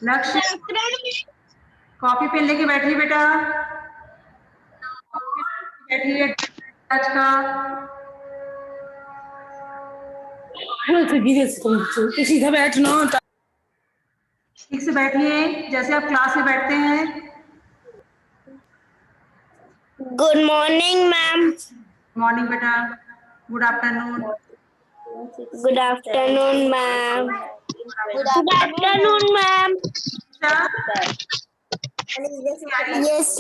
लक्ष्य copy pen लेके बैठिए बेटा, बैठिए आज का। सीधा बैठना, ठीक से बैठिए जैसे आप क्लास में बैठते हैं। Good morning ma'am. मॉर्निंग बेटा, good afternoon. Good afternoon ma'am. Good afternoon ma'am. Yes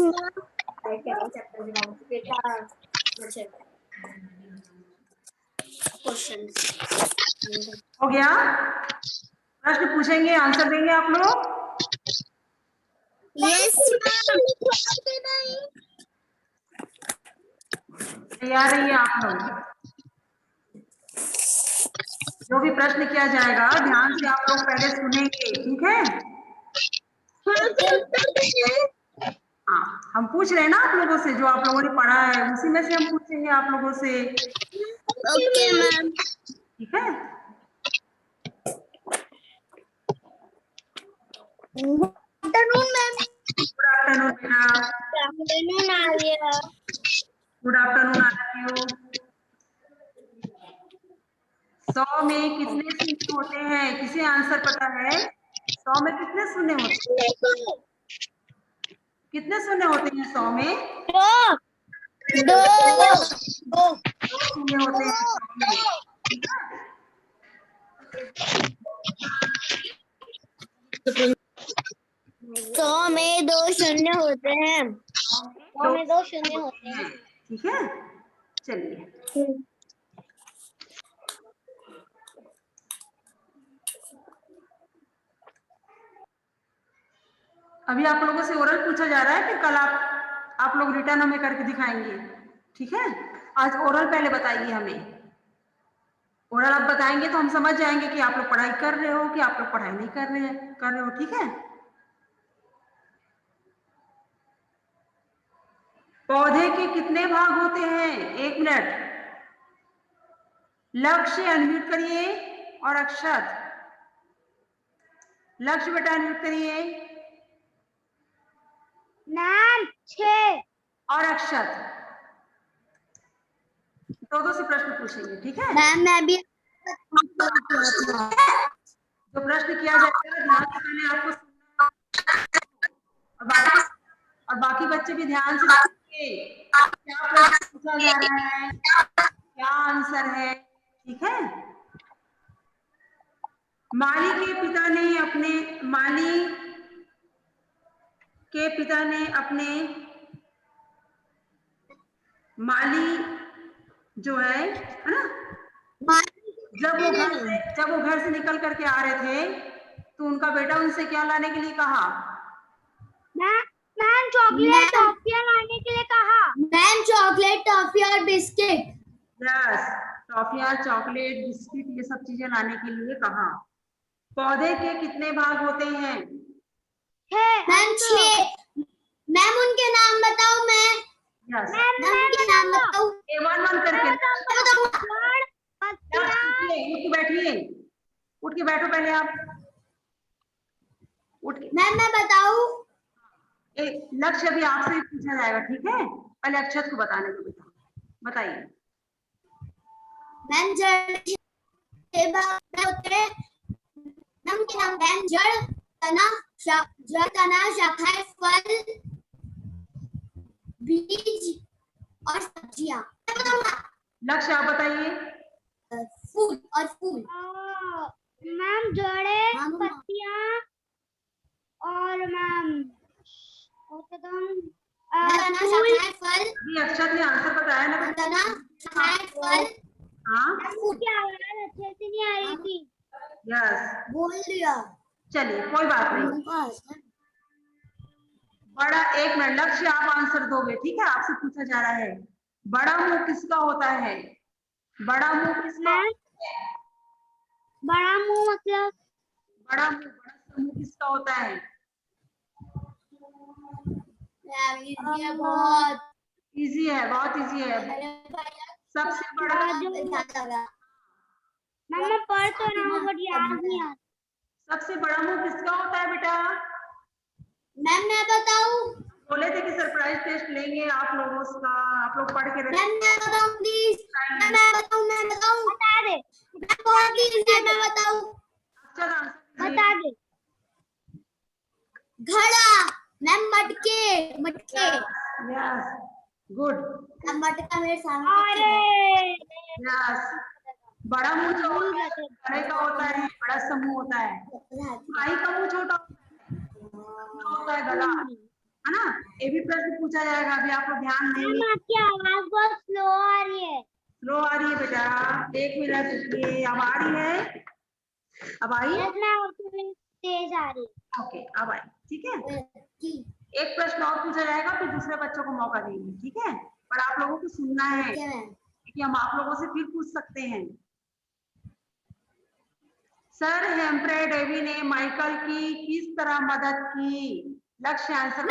हो गया? प्रश्न पूछेंगे, आंसर देंगे आप लोग? यस तैयार रहिए आप लोग। जो भी प्रश्न किया जाएगा ध्यान से आप लोग पहले सुनेंगे, ठीक है? हाँ, हम पूछ रहे हैं ना आप लोगों से, जो आप लोगों ने पढ़ा है उसी में से हम पूछेंगे आप लोगों से। Okay ma'am. ठीक है? Good afternoon ma'am. Good afternoon बेटा। Good afternoon Arya. Good afternoon Aditya. 100 में कितने शून्य होते हैं? किसे आंसर पता है? 100 में कितने शून्य होते हैं? कितने शून्य होते हैं 100 में? दो शून्य होते हैं 100 में। 100 में 2 शून्य होते हैं। 100 में 2 शून्य होते हैं। ठीक है, चलिए। अभी आप लोगों से ओरल पूछा जा रहा है, फिर कल आप लोग रिटर्न हमें करके दिखाएंगे, ठीक है? आज ओरल पहले बताइए हमें। ओरल आप बताएंगे तो हम समझ जाएंगे कि आप लोग पढ़ाई कर रहे हो कि आप लोग पढ़ाई नहीं कर रहे हो, ठीक है? पौधे के कितने भाग होते हैं? 1 मिनट। लक्ष्य अनम्यूट करिए और अक्षत। लक्ष्य बेटा अनम्यूट करिए। मैम 6 और अक्षत दो से प्रश्न पूछेंगे, ठीक है? मैम मैं भी जो प्रश्न किया जाएगा ध्यान से पहले आपको सुनना और बाकी बच्चे भी ध्यान से सुनिए। क्या प्रश्न पूछा जा रहा है, क्या आंसर है, ठीक है? माली के पिता ने अपने माली जो है ना, जब वो घर से निकल करके आ रहे थे तो उनका बेटा उनसे क्या लाने के लिए कहा? मैम चॉकलेट टॉफियां लाने के लिए कहा। मैम चॉकलेट टॉफी और बिस्किट। यस, टॉफियां चॉकलेट बिस्किट ये सब चीजें लाने के लिए कहा। पौधे के कितने भाग होते हैं? मैम 6। मैम उनके नाम बताओ। मैं यस, मैम उनके नाम बताओ। वन करके बैठिए, उठ के बैठो पहले आप। उठ के मैम मैं बताऊं? लक्ष्य अभी आपसे पूछा जाएगा, ठीक है? पहले अक्षत को बताने को बेटा, बताइए। मैम जड़ के भाग होते हैं। मैम के नाम मैम जड़ तना शाखाएं फल बीज और सब्जियां। लक्ष्य आप बताइए। फूल और फूल। मैम जड़ें पत्तियां और मैम फल। जी अक्षत ने आंसर बताया ना बेटा? फल। हाँ, की आवाज अच्छे से नहीं आ रही थी। यस, बोल दिया। चलिए कोई बात नहीं। बड़ा 1 मिनट, लक्ष्य आप आंसर दोगे, ठीक है? आपसे पूछा जा रहा है बड़ा मुंह किसका होता है? बड़ा मुंह किसका? बड़ा मुंह मतलब बड़ा मुंह किसका होता है? बहुत इजी है, बहुत इजी है। सबसे बड़ा मैं पढ़ तो रहा हूँ बट याद नहीं आता। सबसे बड़ा मुंह किसका होता है बेटा? मैम मैं बताऊं? बोले थे कि सरप्राइज टेस्ट लेंगे आप लोगों का, आप लोग पढ़ के रखें। मैम मैं बताऊं प्लीज? मैं बताऊं बता दे। मैं बहुत इजी, मैं बताऊं? अच्छा आंसर बता दे। घड़ा। मैम मटके मटके। Yes good. अब मटका मेरे सामने। यस, बड़ा मुंह जो होता है बड़े का होता है, बड़ा सा मुंह होता है। भाई का मुंह छोटा होता है, गला, है ना? ये भी प्रश्न पूछा जाएगा, अभी आपको ध्यान नहीं। आपकी आवाज बहुत स्लो आ रही है। स्लो आ रही है बेटा, 1 मिनट रुकिए। अब आ रही है? अब आई? तेज आ रही है। ओके, अब आई, ठीक है। एक प्रश्न और पूछा जाएगा, फिर दूसरे बच्चों को मौका देंगे, ठीक है? पर आप लोगों को सुनना है कि हम आप लोगों से फिर पूछ सकते हैं। सर हेम्फ्रे डेवी ने माइकल की किस तरह मदद की? लक्ष्य आंसर।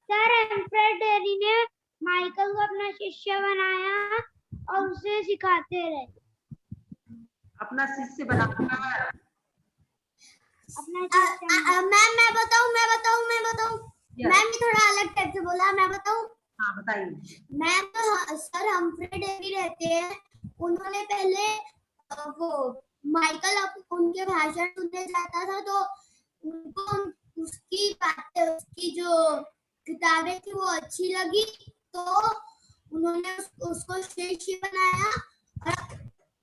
सर हेम्फ्रे डेवी ने माइकल को अपना शिष्य बनाया और उसे सिखाते रहे। अपना शिष्य बनाकर अपना मैम मैं बताऊं? मैम ने थोड़ा अलग टाइप से बोला, मैं बताऊं? हाँ बताइए। मैम सर हम्फ्रे डेवी रहते हैं, उन्होंने पहले वो माइकल उनके भाषण सुनने जाता था, तो उनको उसकी बातें, उसकी जो किताबें थी वो अच्छी लगी, तो उन्होंने उसको शिष्य बनाया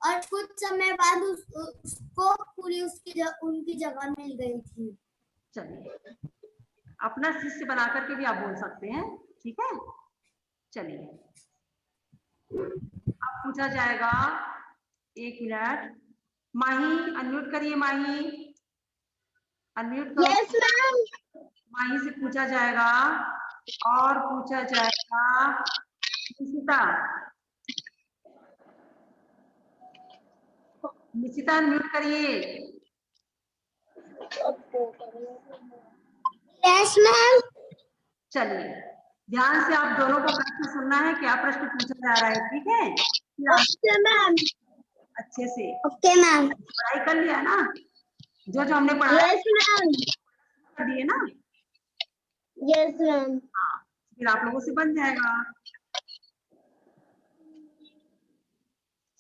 और कुछ समय बाद उसको पूरी उनकी जगह मिल गई थी। चलिए, अपना शिष्य बना करके भी आप बोल सकते हैं, ठीक है? चलिए, अब पूछा जाएगा, 1 मिनट। माही अनम्यूट करिए, माही अनम्यूट करो। Yes ma'am. माही से पूछा जाएगा और पूछा जाएगा निशिता। निशिता अनम्यूट करिए। Yes ma'am. चलिए, ध्यान से आप दोनों को प्रश्न सुनना है, क्या प्रश्न पूछा जा रहा है, ठीक है? Okay ma'am. अच्छे से ओके मैम। पढ़ाई कर लिया ना? जो हमने पढ़ाया यस मैम। कर दिए ना? Yes ma'am. हाँ, फिर आप लोगों से बन जाएगा।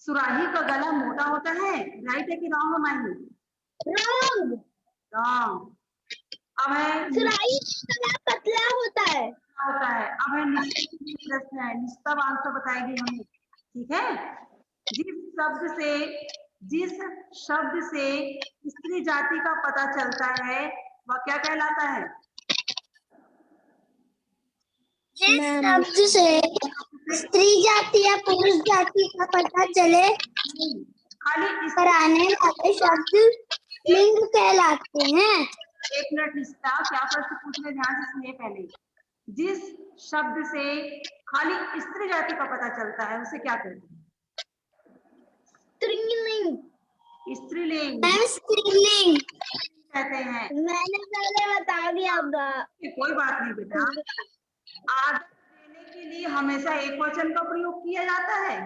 सुराही का गला मोटा होता है, राइट है कि रॉन्ग है माही? रॉन्ग। रॉन्ग। अब है सुराही का गला पतला होता है। होता है। अब है प्रश्न है, निश्चित आंसर बताएगी हमें, ठीक है? जिस शब्द से स्त्री जाति का पता चलता है वह क्या कहलाता है? जिस शब्द से स्त्री जाति या पुरुष जाति का पता चले खाली कराने वाले शब्द लिंग कहलाते हैं। 1 मिनट निश्चिता, क्या प्रश्न पूछ रहे, ध्यान से सुनिए पहले। जिस शब्द से खाली स्त्री जाति का पता चलता है उसे क्या कहते हैं? स्त्रीलिंग। स्त्रीलिंग स्त्रीलिंग कहते हैं। मैंने पहले बता दिया होगा। कोई बात नहीं बेटा, आदर देने के लिए हमेशा एक वचन का प्रयोग किया जाता है।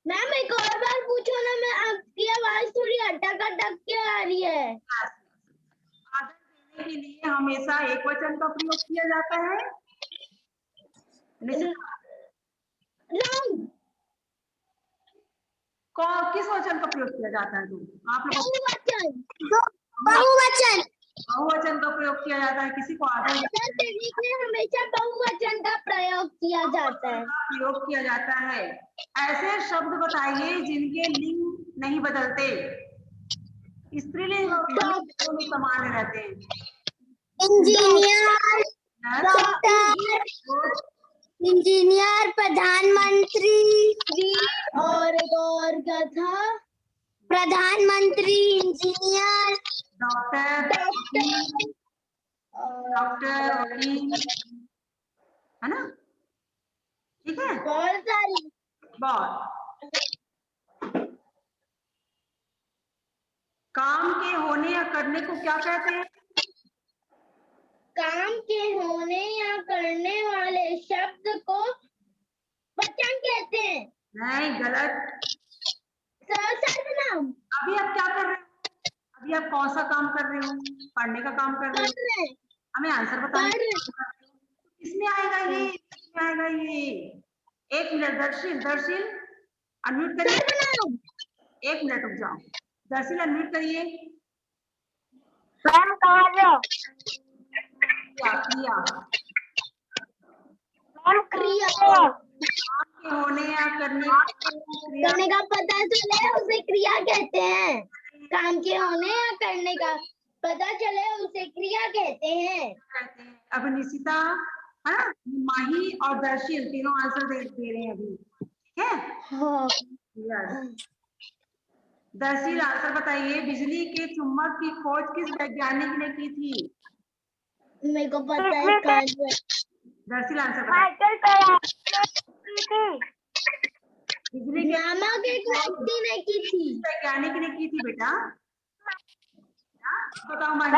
मैम एक और बार पूछो ना, मैं आपकी आवाज थोड़ी अटक अटक के आ रही है। आदर देने के लिए हमेशा एक वचन का प्रयोग किया जाता है। रॉन्ग। किस वचन का प्रयोग किया जाता है? आप लोग बहुवचन। बहुवचन। बहुवचन का प्रयोग किया जाता है। किसी को आदर देने के लिए हमेशा बहुवचन का प्रयोग किया जाता है। प्रयोग किया जाता है। ऐसे शब्द बताइए जिनके लिंग नहीं बदलते, स्त्रीलिंग समान रहते हैं। इंजीनियर, डॉक्टर, इंजीनियर, प्रधानमंत्री और एक और क्या था? प्रधानमंत्री, इंजीनियर, डॉक्टर, वकील, है ना? ठीक है, बहुत सारी। बहुत। काम के होने या करने को क्या कहते हैं? काम के होने या करने वाले शब्द को वचन कहते हैं। नहीं, गलत। सर्वनाम। अभी आप क्या कर रहे हो? अभी आप कौन सा काम कर रहे हो? पढ़ने का काम कर रहे हो? हमें आंसर बताने इसमें आएगा ये, इसमें आएगा ये। एक मिनट दर्शिल अनम्यूट करिए। एक मिनट रुक जाओ, दर्शिल अनम्यूट करिए। मैम कहाँ जाओ? क्रिया मैम क्रिया के होने या करने का पता चले उसे क्रिया कहते हैं। काम के होने या करने का पता चले उसे क्रिया कहते हैं। अब निशिता है ना, माही और दर्शिल तीनों आंसर दे रहे हैं अभी, ठीक है? हाँ। दर्शिल आंसर बताइए, बिजली के चुम्बक की खोज किस वैज्ञानिक ने की थी? मेरे को पता है। दर्शिल आंसर बताइए। बिजली के नामक एक व्यक्ति ने की थी। वैज्ञानिक ने की थी बेटा, बताओ माही।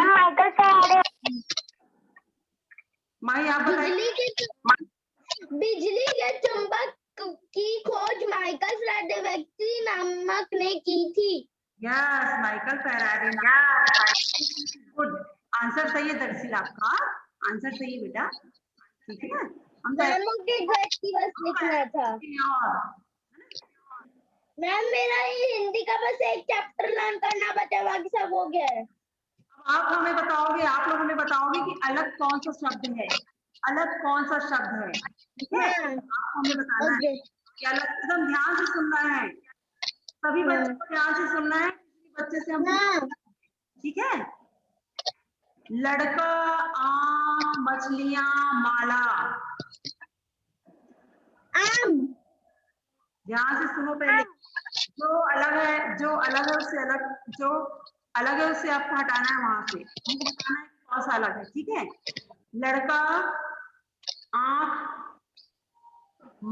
माही आप बताइए। बिजली के चुंबक की खोज माइकल फ्लैडवेक्सी नामक ने की थी। Yes, Michael Faraday. Good, answer सही है दर्शिल, आपका आंसर सही है बेटा, ठीक है? हम नामक एक व्यक्ति बस लिखना था। मैम मेरा ये हिंदी का बस एक चैप्टर लर्न करना बचा, बाकी सब हो गया है। आप हमें बताओगे, आप लोग हमें बताओगे कि अलग कौन सा शब्द है, अलग कौन सा शब्द है, ठीक है? आप हमें बताना है कि अलग, एकदम ध्यान से सुनना है, सभी बच्चों को ध्यान से सुनना है, बच्चे से हम, ठीक है? लड़का, आम, मछलियां, माला। आम। ध्यान से सुनो पहले, जो अलग है, जो अलग है उससे अलग, जो अलग है उससे आपको हटाना है, वहां से हमको बताना है कौन सा अलग है, ठीक है? लड़का, आंख,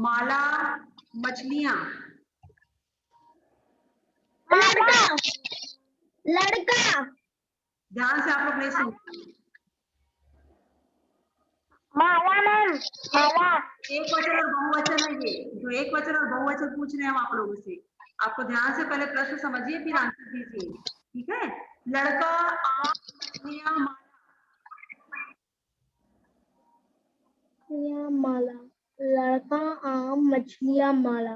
माला, मछलियां। लड़का। लड़का। ध्यान से आप लोग नहीं सुन। माला मैम, माला। एक वचन और बहुवचन है ये, जो एक वचन और बहुवचन पूछ रहे हैं हम आप लोगों से, आपको ध्यान से पहले प्रश्न समझिए फिर आंसर दीजिए, ठीक है? लड़का, आम, मछलियां, माला। लड़का, आम, मछलियां, माला।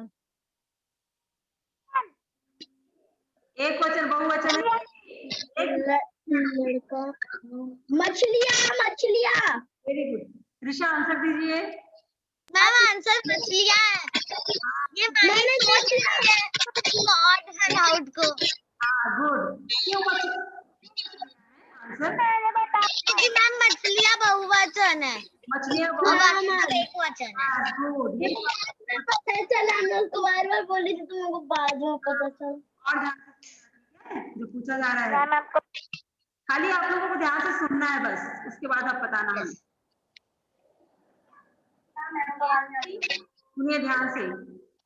एक वचन बहुवचन है। लड़का, मछलियां, मछलियां। वेरी गुड, ऋषा आंसर दीजिए। मैम आंसर मछलियां है। ये मैंने सोच लिया है ऑड है डाउट को। हाँ गुड, क्यों आंसर? मैंने बताया कि मैम मछलियां बहुवचन है, मछलियां एक वचन है। गुड, पता चला, मैं उसको बार बार बोली थी, तो मेरे को बाद में पता चला। और ध्यान से जो पूछा जा रहा है, खाली आप लोगों को ध्यान से सुनना है बस, उसके बाद आप बताना है। सुनिए ध्यान से,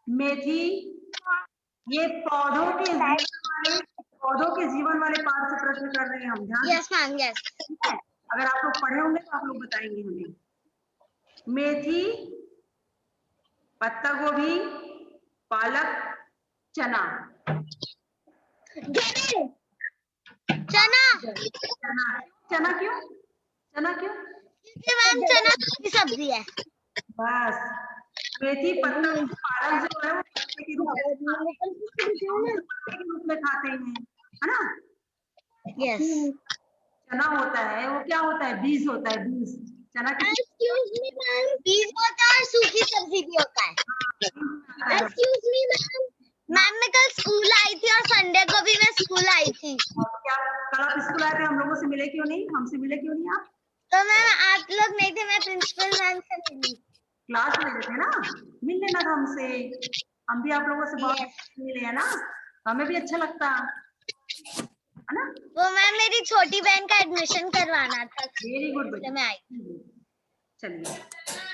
मेथी, ये पौधों के जीवन वाले पार्ट से प्रश्न कर रहे हैं हम, ध्यान। Yes ma'am, yes. अगर आप लोग पढ़े होंगे तो आप लोग बताएंगे हमें। मेथी, पत्ता गोभी, पालक, चना। चना। चना क्यों? चना क्यों? क्योंकि मैम चना की सब्जी है। बस, मेथी, पत्ता, पालक जो है वो पत्ते के रूप में खाते हैं, है ना? यस। चना होता है, वो क्या होता है? बीज होता है, बीज। चना की एक्सक्यूज मी मैम, बीज होता है और सूखी सब्जी भी होता है। एक्सक्यूज मी मैम, मैं कल स्कूल आई थी और संडे को भी मैं स्कूल आई थी। क्या कल आप स्कूल आए थे? हम लोगों से मिले क्यों नहीं? हमसे मिले क्यों नहीं आप? तो मैम आप लोग नहीं थे, मैं प्रिंसिपल मैम से मिली। क्लास में थे ना, मिल लेना था हमसे, हम भी आप लोगों से बहुत मिले है ना, हमें भी अच्छा लगता है ना। वो मैम मेरी छोटी बहन का एडमिशन करवाना था। वेरी गुड बेटा, मैं आई। चलिए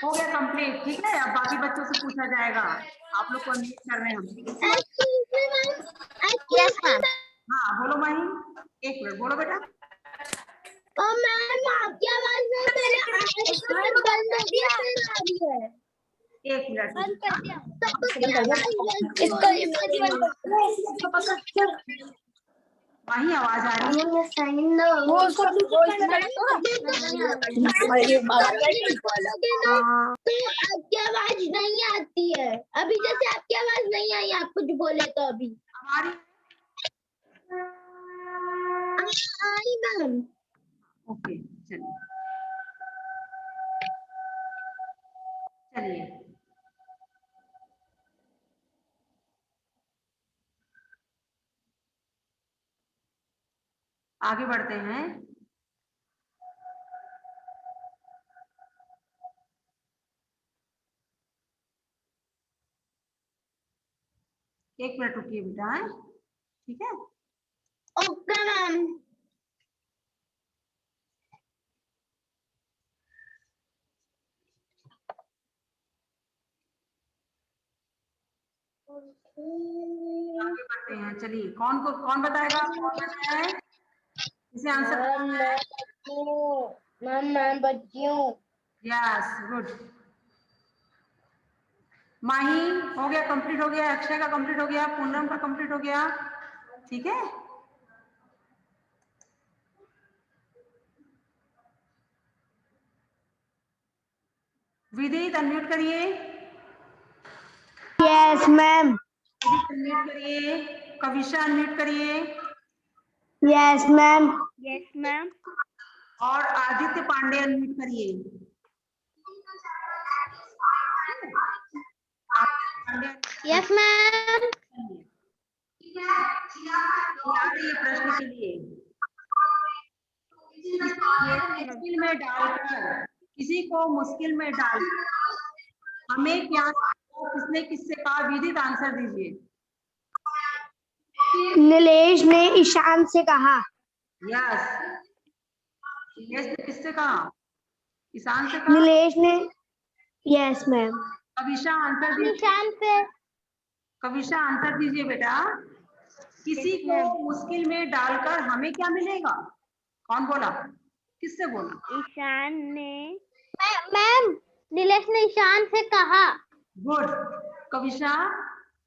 हो गया कंप्लीट, ठीक है? अब बाकी बच्चों से पूछा जाएगा, आप लोग को अनम्यूट कर रहे हैं हम। Yes ma'am. हाँ बोलो माही, एक मिनट बोलो बेटा। मैम आपकी आवाज ना मेरे बंद हो गया, फिर आ रही है। एक मिनट बंद कर दिया। इसको वही आवाज आ रही है। वो उसको वो इसमें लगा दो बोलोगे ना तो आपकी आवाज नहीं आती है। अभी जैसे आपकी आवाज नहीं आई, आप कुछ बोले तो अभी हमारी आई मैम। ओके, चलिए चलिए आगे बढ़ते हैं। एक मिनट रुकिए बेटा, है ठीक है। Okay ma'am. आगे बढ़ते हैं, चलिए कौन बताएगा, कौन बताया है इसे आंसर? मैम बच्चियों। Yes, good. माही हो गया, कंप्लीट हो गया, अक्षय का कंप्लीट हो गया, पूनम का कंप्लीट हो गया, ठीक है। विदित अनम्यूट करिए। Yes ma'am. विदित अनम्यूट करिए। कविशा अनम्यूट करिए। Yes ma'am. Yes ma'am. और आदित्य पांडे अनम्यूट करिए। Yes ma'am. ये प्रश्न के लिए मुश्किल में डालकर, किसी को मुश्किल में डाल हमें क्या, किसने किससे कहा? विदित आंसर दीजिए। नीलेश ने ईशान से कहा। यस, नीलेश ने किससे कहा? ईशान से कहा। नीलेश ने यस मैम। कविशा आंसर दीजिए। ईशान पे। कविशा आंसर दीजिए बेटा। किसी को मुश्किल में डालकर हमें क्या मिलेगा? कौन बोला, किससे बोला? ईशान ने। मैम नीलेश ने ईशान से कहा। गुड। कविशा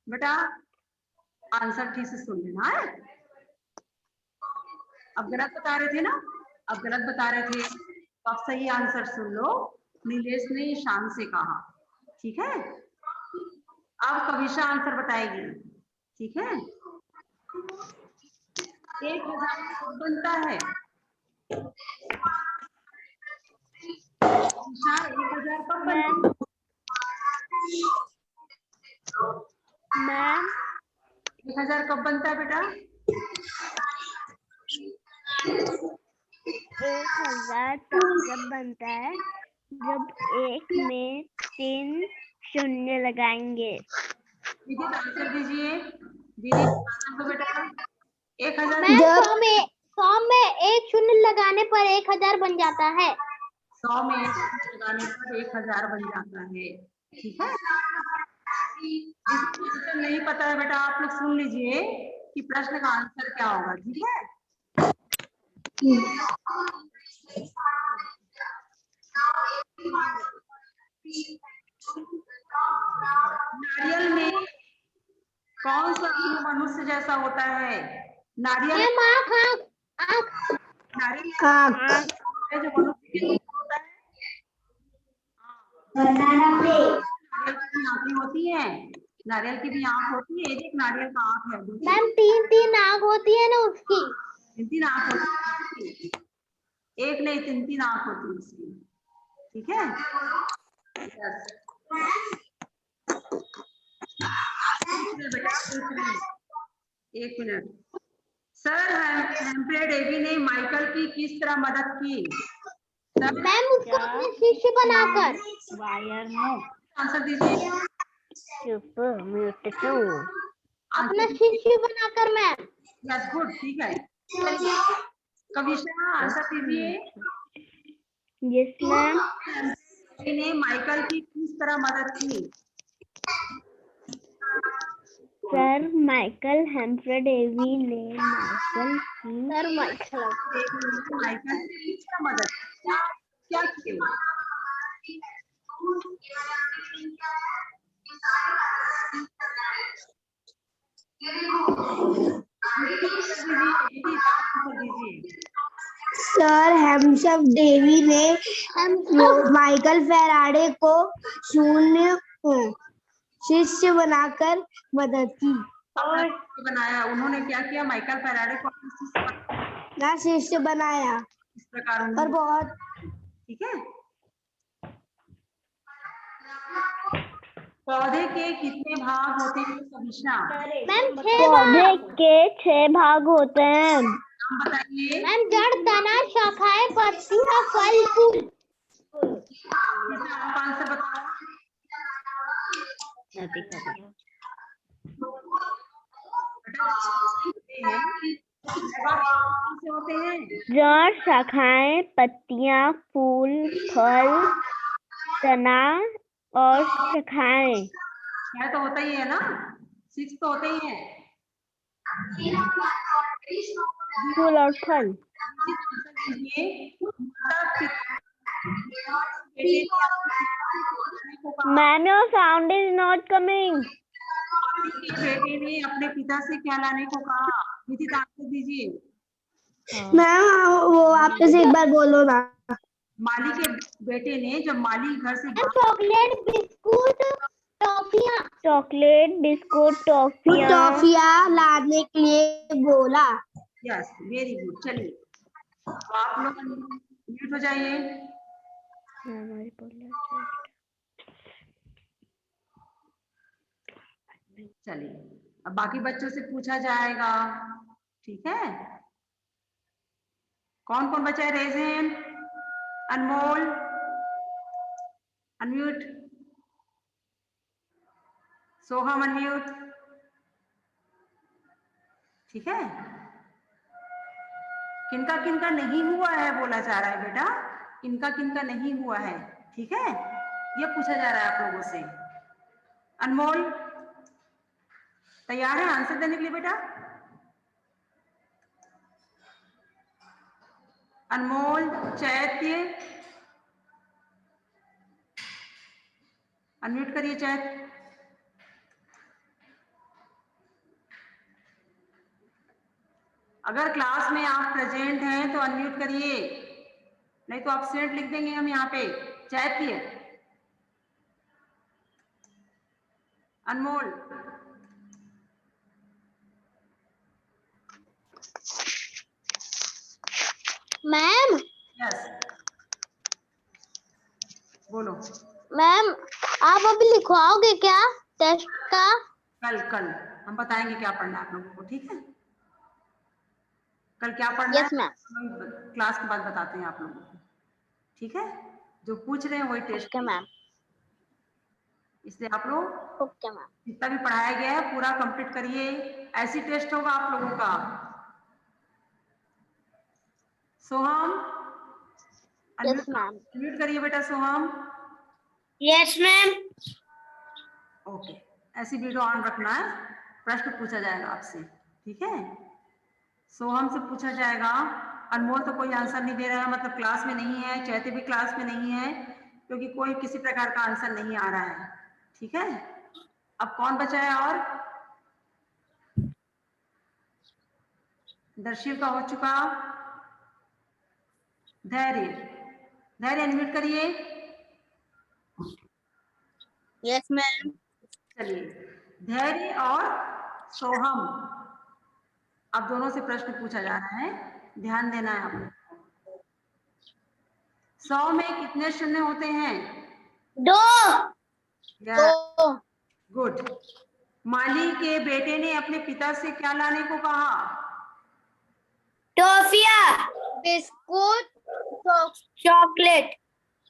बेटा आंसर ठीक से सुन लेना है। अब गलत बता रहे थे ना, अब गलत बता रहे थे तो अब सही आंसर सुन लो। नीलेश ने ईशान से कहा, ठीक है। अब कविशा आंसर बताएगी, ठीक है। 1000 कब बनता है? कविशा 1000 कब बनता है? मैम 1000 कब बनता है बेटा? 1000 जब बनता है जब एक में 3 शून्य लगाएंगे। विदित आंसर दीजिए। विदित आंसर दो बेटा। 1000 100 में एक शून्य लगाने पर 1000 बन जाता है। 100 में लगाने पर 1000 बन जाता है, ठीक है। जिसको आंसर नहीं पता है बेटा, आप लोग सुन लीजिए कि प्रश्न का आंसर क्या होगा, ठीक है। नारियल में कौन सा अंग मनुष्य जैसा होता है? नारियल, नारियल जो मनुष्य के होता है, नारियल की भी आंखें होती है, नारियल की भी आंख होती है। एक नारियल का आंख है, मैम 3 आंख होती है ना उसकी। 3 आंख होती है, एक नहीं 3 आंख होती है उसकी, ठीक है। एक मिनट। सर हेम्फ्रे डेवी ने माइकल की किस तरह मदद की? मैम उसको अपने शिष्य बनाकर। आंसर दीजिए। अपना शिष्य बनाकर मैम। यस, गुड, ठीक है। कविशा आंसर दीजिए। Yes ma'am. ने माइकल की किस तरह मदद की? सर माइकल हेम्फ्रे डेवी ने माइकल की किस तरह मदद की? क्या किया? सर हेमसफ देवी ने माइकल फैराडे को शून्य शिष्य बनाकर मदद की। और बनाया, उन्होंने क्या किया, माइकल फैराडे को अपना शिष्य बनाया इस प्रकार और उन्होंने, बहुत। ठीक है। पौधे के कितने भाग होते हैं सविशा? मैम पौधे के 6 भाग होते हैं। नाम बताइए। मैम जड़, तना, शाखाएं, पत्तियां, फल, फूल। आप आंसर बताओ। होते हैं जड़, शाखाएं, पत्तियां, फूल, फल, तना और शाखाएं। तो होता ही है ना, 6 तो होते ही है। फूल और फल। Ma'am your sound is not coming. बेटे ने अपने पिता से क्या लाने को कहा? नितिन आंसर दीजिए। मैम वो आपसे एक बार बोलो ना। माली के बेटे ने, जब माली घर से चॉकलेट, बिस्कुट, टॉफियां। चॉकलेट, बिस्कुट, टॉफियां लाने के लिए बोला। Yes, very good. चलिए तो आप लोग म्यूट हो जाइए। चलिए अब बाकी बच्चों से पूछा जाएगा, ठीक है। कौन कौन बचा है? Raise hand. Anmol unmute, Soham unmute, ठीक है। किनका किनका नहीं हुआ है बोला जा रहा है बेटा, किनका किनका नहीं हुआ है, ठीक है। ये पूछा जा रहा है आप लोगों से। अनमोल तैयार है आंसर देने के लिए बेटा? अनमोल, चैत्य अनम्यूट करिए। चैत्य अगर क्लास में आप प्रेजेंट हैं तो अनम्यूट करिए, नहीं तो एब्सेंट लिख देंगे हम यहाँ पे। चैत्य, अनमोल, मैम यस बोलो। मैम आप अभी लिखवाओगे क्या टेस्ट का? कल कल हम बताएंगे क्या पढ़ना है आप लोगों को, ठीक है। कल क्या पढ़ना यस है मैम। क्लास के बाद बताते हैं आप लोगों को, ठीक है। जो पूछ रहे हैं वही टेस्ट, ओके मैम। इसलिए आप लोग ओके मैम। जितना भी पढ़ाया गया है पूरा कंप्लीट करिए। ऐसी टेस्ट होगा आप लोगों का। सोहम यस मैम। अनम्यूट करिए बेटा। सोहम, यस मैम। ओके। ऐसी वीडियो ऑन रखना है, प्रश्न पूछा जाएगा आपसे, ठीक है। सोहम से पूछा जाएगा। अनमोल तो कोई आंसर नहीं दे रहा है, मतलब क्लास में नहीं है। चैत्य भी क्लास में नहीं है, क्योंकि कोई किसी प्रकार का आंसर नहीं आ रहा है, ठीक है। अब कौन बचा है? और दर्शिव का हो चुका। धैर्य, धैर्य अनम्यूट करिए। Yes ma'am. चलिए, धैर्य और सोहम, अब दोनों से प्रश्न पूछा जा रहा है, ध्यान देना है आपको। 100 में कितने शून्य होते हैं? 2। गुड। माली के बेटे ने अपने पिता से क्या लाने को कहा? टॉफिया, बिस्कुट, चॉकलेट,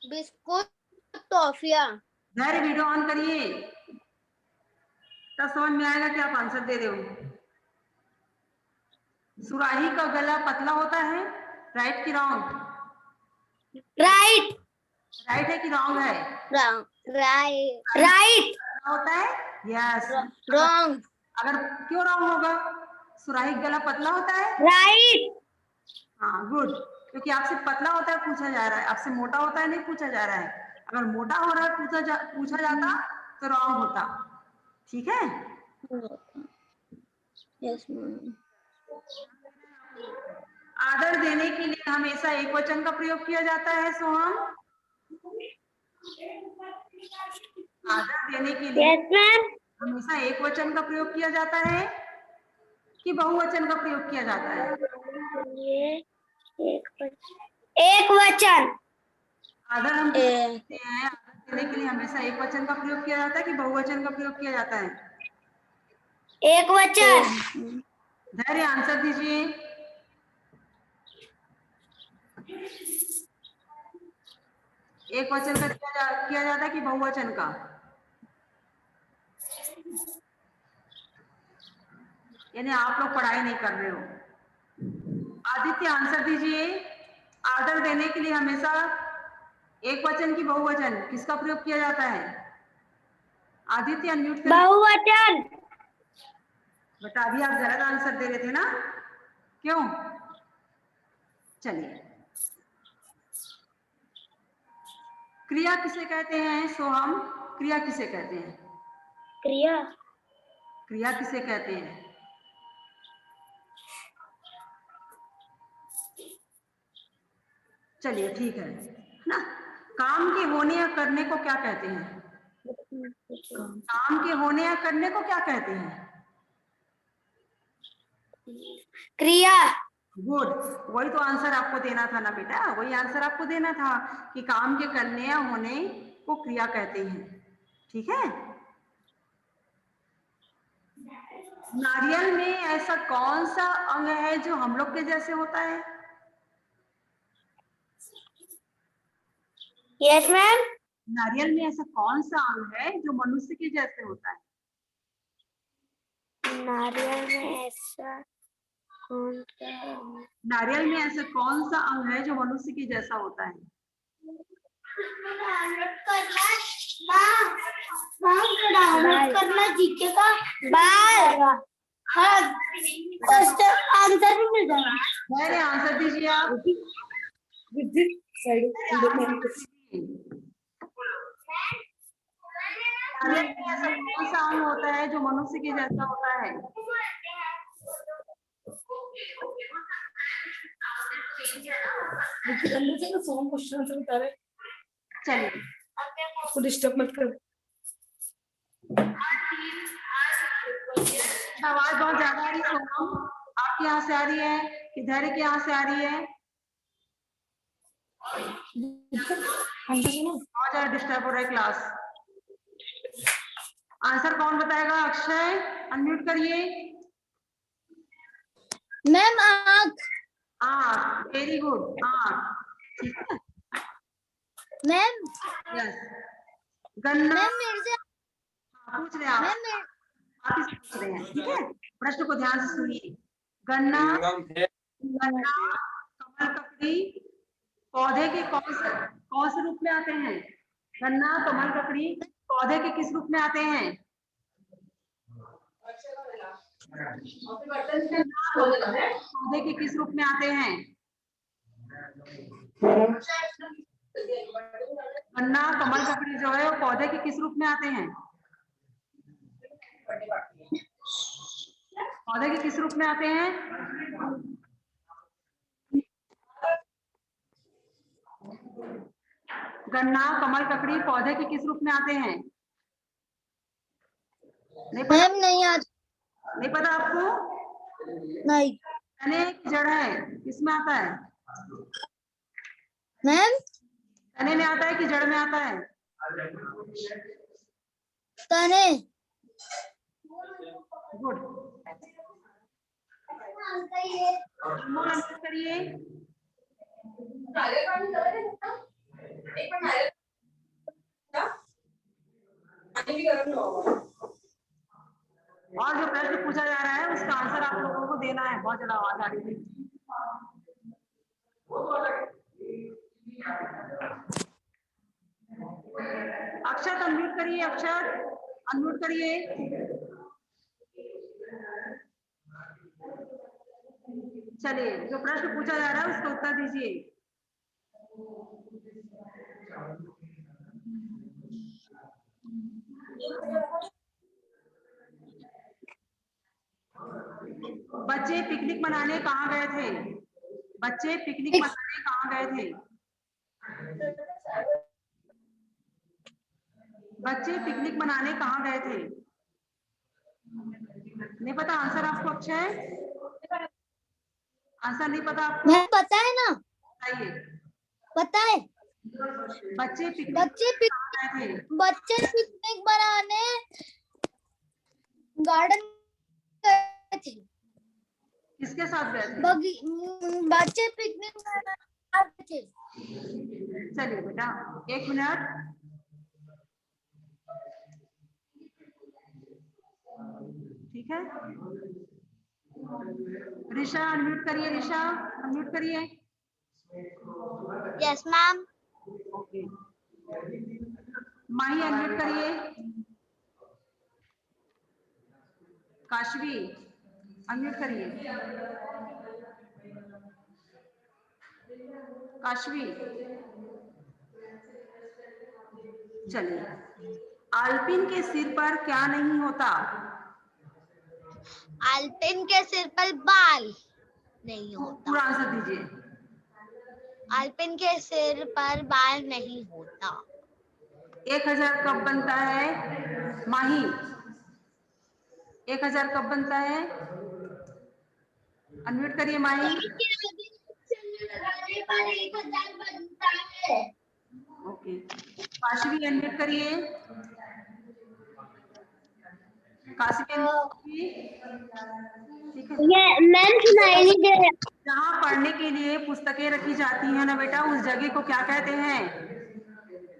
बिस्कुट, टॉफिया। धैर्य वीडियो ऑन करिए, तब समझ में आएगा कि आप आंसर दे रहे हो। सुराही का गला पतला होता है, राइट की रॉन्ग? राइट। राइट है कि रॉन्ग है? राइट। राइट। होता है, यस। रॉन्ग। अगर क्यों रॉन्ग होगा? सुराही का गला पतला होता है। राइट। हाँ गुड, क्योंकि आपसे पतला होता है पूछा जा रहा है, आपसे मोटा होता है नहीं पूछा जा रहा है। अगर मोटा हो रहा है पूछा जाता तो रॉन्ग होता, ठीक है। Yes ma'am. आदर देने के लिए हमेशा एक वचन का प्रयोग किया जाता है सोहम। आदर देने के लिए Yes, ma'am. हमेशा एक वचन का प्रयोग किया जाता है कि बहुवचन का प्रयोग किया जाता है? एक वचन। आदर हम देते हैं, आदर देने के लिए हमेशा एक वचन का प्रयोग किया जाता है कि बहुवचन का प्रयोग किया जाता है? एक वचन। धैर्य आंसर दीजिए। एक वचन का किया जाता है कि बहुवचन का? यानी आप लोग पढ़ाई नहीं कर रहे हो। आदित्य आंसर दीजिए। आदर देने के लिए हमेशा एक वचन की बहुवचन किसका प्रयोग किया जाता है? आदित्य अनम्यूट करिए। बहुवचन। बेटा अभी आप गलत आंसर दे रहे थे ना, क्यों? चलिए, क्रिया किसे कहते हैं सोहम? क्रिया किसे कहते हैं? क्रिया। क्रिया किसे कहते हैं? चलिए ठीक है ना। काम के होने या करने को क्या कहते हैं? काम के होने या करने को क्या कहते हैं? क्रिया। गुड, वही तो आंसर आपको देना था ना बेटा, वही आंसर आपको देना था कि काम के करने या होने को क्रिया कहते हैं। ठीक है। नारियल में ऐसा कौन सा अंग है जो हम लोग के जैसे होता है? Yes ma'am. नारियल में ऐसा कौन सा अंग है जो मनुष्य के जैसे होता है? नारियल में ऐसा कौन सा? नारियल में ऐसा कौन सा अंग है जो मनुष्य के जैसा होता है? करना जीके का बाल। हाँ, आंसर भी मिल जाएगा। मैंने आंसर दीजिए आप। नारियल में ऐसा कौन सा अंग होता है जो मनुष्य के जैसा होता है? चलिए, उसको डिस्टर्ब मत कर। आवाज बहुत ज्यादा आ रही है सोनम, आपके यहाँ से आ रही है कि धैर्य के यहाँ से आ रही है? बहुत ज्यादा डिस्टर्ब हो रहा है क्लास। आंसर कौन बताएगा? अक्षय अनम्यूट करिए। मैम आँख। आँख, वेरी गुड, आँख। ठीक है मैम यस। गन्ना। मैम मेरे से पूछ रहे हैं आप? मैम आप ही से पूछ रहे हैं, ठीक है। प्रश्न को ध्यान से सुनिए। गन्ना, गन्ना, कमल ककड़ी पौधे के कौन से रूप में आते हैं? गन्ना, कमल ककड़ी पौधे के किस रूप में आते हैं? पौधे के किस रूप में आते हैं? गन्ना, कमल ककड़ी जो है वो पौधे के किस रूप में आते हैं? पौधे के किस रूप में आते हैं? गन्ना, कमल ककड़ी पौधे के किस रूप में आते हैं? नहीं पता? मैम नहीं आज नहीं पता आपको? नहीं तने की जड़ है, किसमें आता है? मैम तने में आता है कि जड़ में आता है? तने। गुड, करिए। और जो प्रश्न पूछा जा रहा है उसका आंसर आप लोगों को देना है। बहुत ज्यादा आवाज आ रही है। अक्षर अनम्यूट करिए, अक्षर अनम्यूट करिए। चलिए, जो प्रश्न पूछा जा रहा है उसका उत्तर दीजिए। बच्चे पिकनिक मनाने कहाँ गए थे? बच्चे पिकनिक मनाने कहाँ गए थे? बच्चे पिकनिक मनाने कहाँ गए थे? नहीं पता आंसर आपको? अक्षय आंसर नहीं पता आपको? मैं पता है ना, बताइए। पता है। बच्चे पिकनिक बच्चे कहाँ गए थे? पिकनिक बनाने गार्डन गए थे। किसके साथ गए थे? बच्चे पिकनिक मनाने गए थे। चलिए बेटा 1 मिनट। ठीक है, ऋषा अनम्यूट करिए। ऋषा अनम्यूट करिए। Yes ma'am. ओके, माही अनम्यूट करिए। काशवी अनम्यूट करिए। काशवी चलिए, आल्पिन के सिर पर क्या नहीं होता? आल्पिन के सिर पर बाल नहीं होता। पूरा आंसर दीजिए। आल्पिन के सिर पर बाल नहीं होता। 1000 कब बनता है? माही 1000 कब बनता है? अनम्यूट करिए माही। ओके, काशवी अनम्यूट करिए। काशवी ठीक है। ये मैम सुनाई नहीं दे रहा। जहाँ पढ़ने के लिए पुस्तकें रखी जाती हैं ना बेटा, उस जगह को क्या कहते हैं?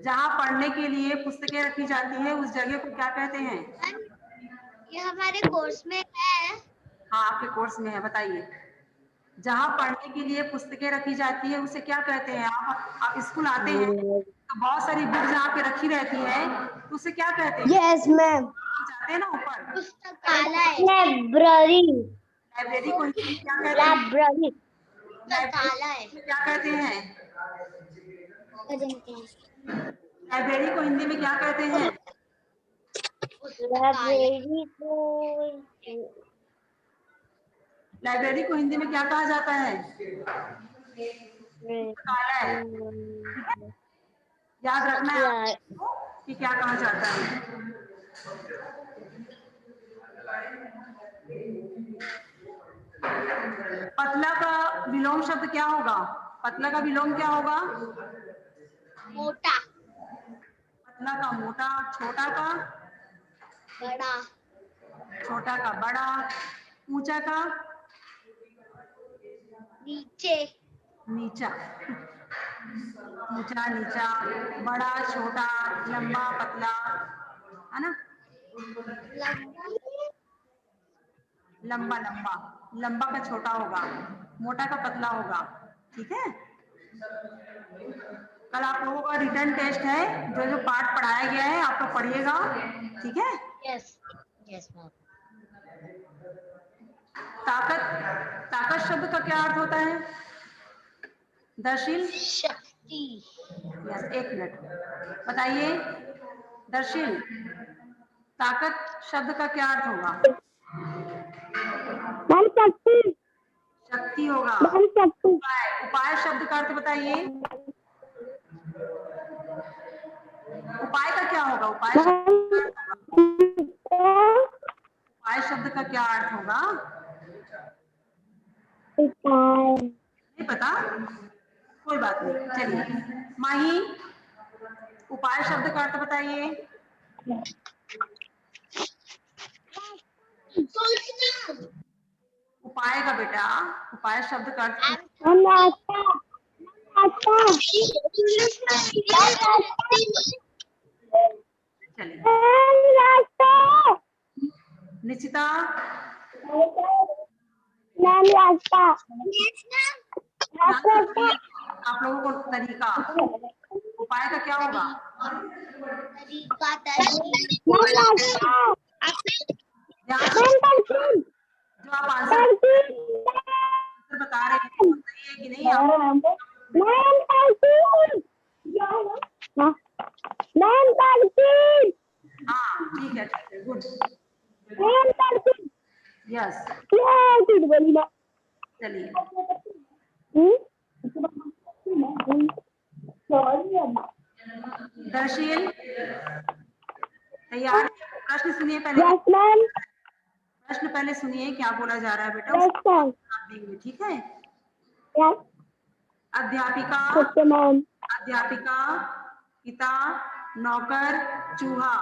जहाँ पढ़ने के लिए पुस्तकें रखी जाती है उस जगह को क्या कहते हैं? ये हमारे कोर्स में है। हाँ आपके कोर्स में है, बताइए। जहाँ पढ़ने के लिए पुस्तकें रखी जाती है उसे क्या कहते हैं? आप स्कूल आते हैं तो बहुत सारी बुक जहाँ पे रखी रहती है तो उसे क्या कहते हैं? Yes ma'am. जाते हैं ना ऊपर, पुस्तकालय। लाइब्रेरी। लाइब्रेरी को हिंदी में क्या कहते हैं? लाइब्रेरी। पुस्तकालय। क्या कहते हैं? लाइब्रेरी को हिंदी में क्या कहते हैं? लाइब्रेरी को लाइब्रेरी को हिंदी में क्या कहा जाता है? पुस्तकालय। याद रखना है आपको कि क्या कहा जाता है। पतला का विलोम शब्द क्या होगा? पतला का विलोम क्या होगा? मोटा। पतला का मोटा, छोटा का बड़ा। छोटा का बड़ा, ऊंचा का नीचे। नीचा। ऊंचा नीचा, बड़ा छोटा, लंबा पतला, है ना? लंबा लंबा, लंबा का छोटा होगा, मोटा का पतला होगा। ठीक है, कल आप लोगों का रिटर्न टेस्ट है, जो जो पाठ पढ़ाया गया है आप लोग पढ़िएगा। ठीक है। Yes yes ma'am. ताकत, ताकत शब्द का क्या अर्थ होता है? दर्शिल शक्ति। यस, 1 मिनट बताइए। दर्शिल, ताकत शब्द का क्या अर्थ होगा? शक्ति होगा। उपाय, उपाय शब्द का अर्थ बताइए। उपाय का क्या होगा? उपाय शब्द का क्या अर्थ होगा? नहीं पता, कोई बात नहीं, चलिए। माही, उपाय शब्द का अर्थ बताइए। उपाय का बेटा, उपाय शब्द का अर्थ चलिए। निश्चिता, आप लोगों को तरीका, उपाय का क्या होगा? तरीका। जो आप आंसर बता रहे हैं सही है कि नहीं? हाँ ठीक है, गुड, यस। चलिए दर्शील तैयार है? प्रश्न सुनिए पहले। Yes ma'am. प्रश्न पहले सुनिए क्या बोला जा रहा है बेटा, यस उसको मैम। जवाब देंगे, ठीक है। यस अध्यापिका, ओके मैम। अध्यापिका, पिता, नौकर, चूहा।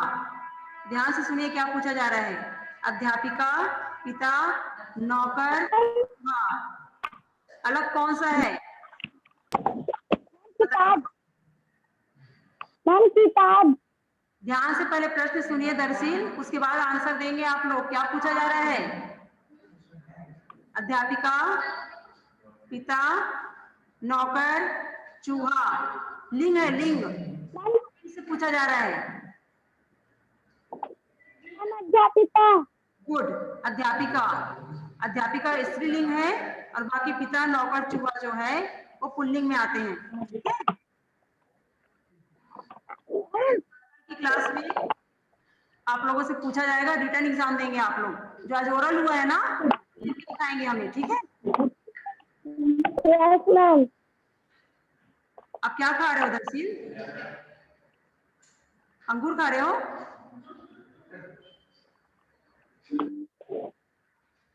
ध्यान से सुनिए क्या पूछा जा रहा है। अध्यापिका, पिता, नौकर, चूहा। अलग कौन सा है? किताब मैम, किताब। ध्यान से पहले प्रश्न सुनिए दरसील, उसके बाद आंसर देंगे आप लोग। क्या पूछा जा रहा है? अध्यापिका, पिता, नौकर, चूहा। लिंग है, लिंग से पूछा जा रहा है। मैम अध्यापिका। गुड। अध्यापिका, अध्यापिका स्त्रीलिंग है और बाकी पिता, नौकर, चूहा जो है वो पुल्लिंग में आते हैं, ठीक है। की क्लास में आप लोगों से पूछा जाएगा, रिटर्न एग्जाम देंगे आप लोग। जो आज ओरल हुआ है ना, लिख के दिखाएंगे हमें, ठीक है। Yes ma'am. आप क्या खा रहे हो दरसील? अंगूर खा रहे हो?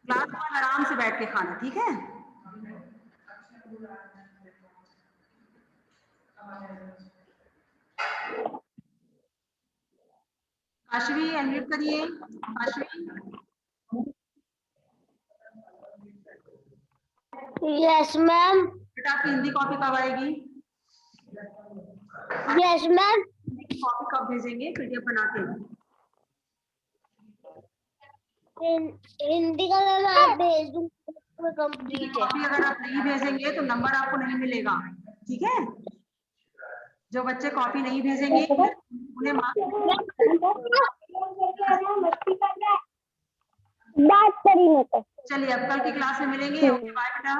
क्लास में आराम से बैठ के खाना, ठीक है। काशवी अनम्यूट करिए। Kashvi, yes ma'am. बेटा आपकी हिंदी कॉपी कब आएगी? Yes ma'am. कॉपी कब भेजेंगे पीडीएफ बना के? हिंदी का मैम आप भेज दूंगा, कंप्लीट है। कॉपी अगर आप नहीं भेजेंगे तो नंबर आपको नहीं मिलेगा, ठीक है। जो बच्चे कॉपी नहीं भेजेंगे उन्हें बात करी मैं तो। चलिए अब कल की क्लास में मिलेंगे। ओके बाय बेटा।